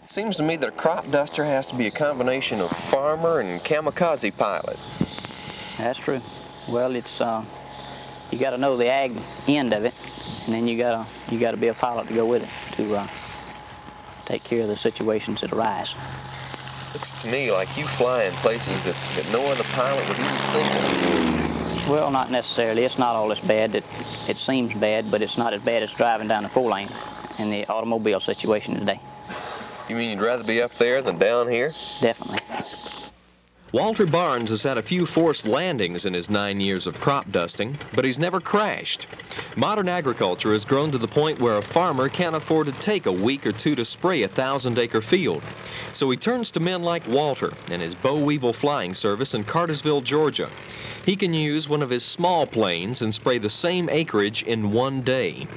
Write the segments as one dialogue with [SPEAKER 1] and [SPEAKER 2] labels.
[SPEAKER 1] Seems to me that a crop duster has to be a combination of farmer and kamikaze pilot.
[SPEAKER 2] That's true. Well, it's you got to know the ag end of it, and then you got to be a pilot to go with it to take care of the situations that arise.
[SPEAKER 1] Looks to me like you fly in places that no other pilot would even think of.
[SPEAKER 2] Well, not necessarily. It's not all as bad. It seems bad, but it's not as bad as driving down the 4-lane in the automobile situation today.
[SPEAKER 1] You mean you'd rather be up there than down here?
[SPEAKER 2] Definitely.
[SPEAKER 1] Walter Barnes has had a few forced landings in his 9 years of crop dusting, but he's never crashed. Modern agriculture has grown to the point where a farmer can't afford to take a week or two to spray a 1,000-acre field. So he turns to men like Walter and his Boll Weevil Flying Service in Cartersville, Georgia. He can use one of his small planes and spray the same acreage in one day.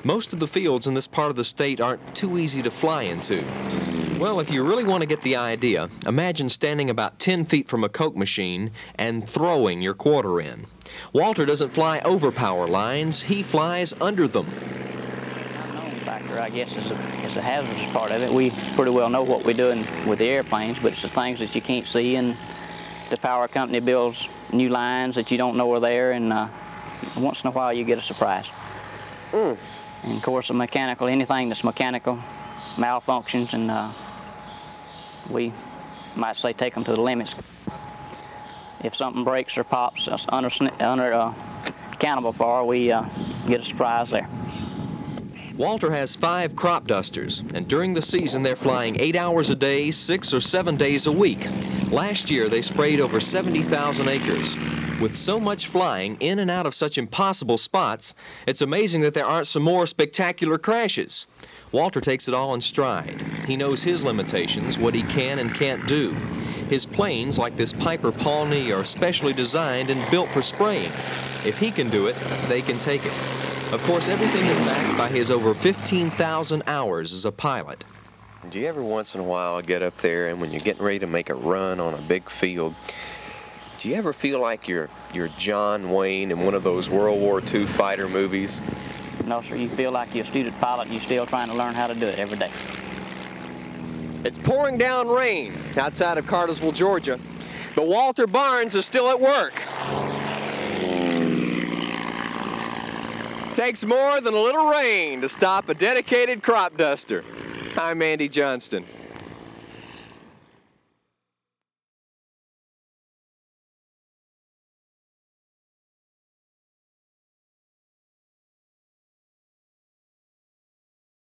[SPEAKER 1] Most of the fields in this part of the state aren't too easy to fly into. Well, if you really want to get the idea, imagine standing about 10 feet from a Coke machine and throwing your quarter in. Walter doesn't fly over power lines, he flies under them.
[SPEAKER 2] The unknown factor, I guess, is the hazardous part of it. We pretty well know what we're doing with the airplanes, but it's the things that you can't see, and the power company builds new lines that you don't know are there, and once in a while you get a surprise. And of course, anything that's mechanical malfunctions, and we might say take them to the limits. If something breaks or pops that's accountable for, we get a surprise there.
[SPEAKER 1] Walter has 5 crop dusters, and during the season they're flying 8 hours a day, 6 or 7 days a week. Last year they sprayed over 70,000 acres. With so much flying in and out of such impossible spots, it's amazing that there aren't some more spectacular crashes. Walter takes it all in stride. He knows his limitations, what he can and can't do. His planes, like this Piper Pawnee, are specially designed and built for spraying. If he can do it, they can take it. Of course, everything is backed by his over 15,000 hours as a pilot. Do you ever once in a while get up there and when you're getting ready to make a run on a big field, do you ever feel like you're John Wayne in one of those World War II fighter movies?
[SPEAKER 2] No, sir. You feel like you're a student pilot, you're still trying to learn how to do it every day.
[SPEAKER 1] It's pouring down rain outside of Cartersville, Georgia, but Walter Barnes is still at work. Takes more than a little rain to stop a dedicated crop duster. I'm Andy Johnston.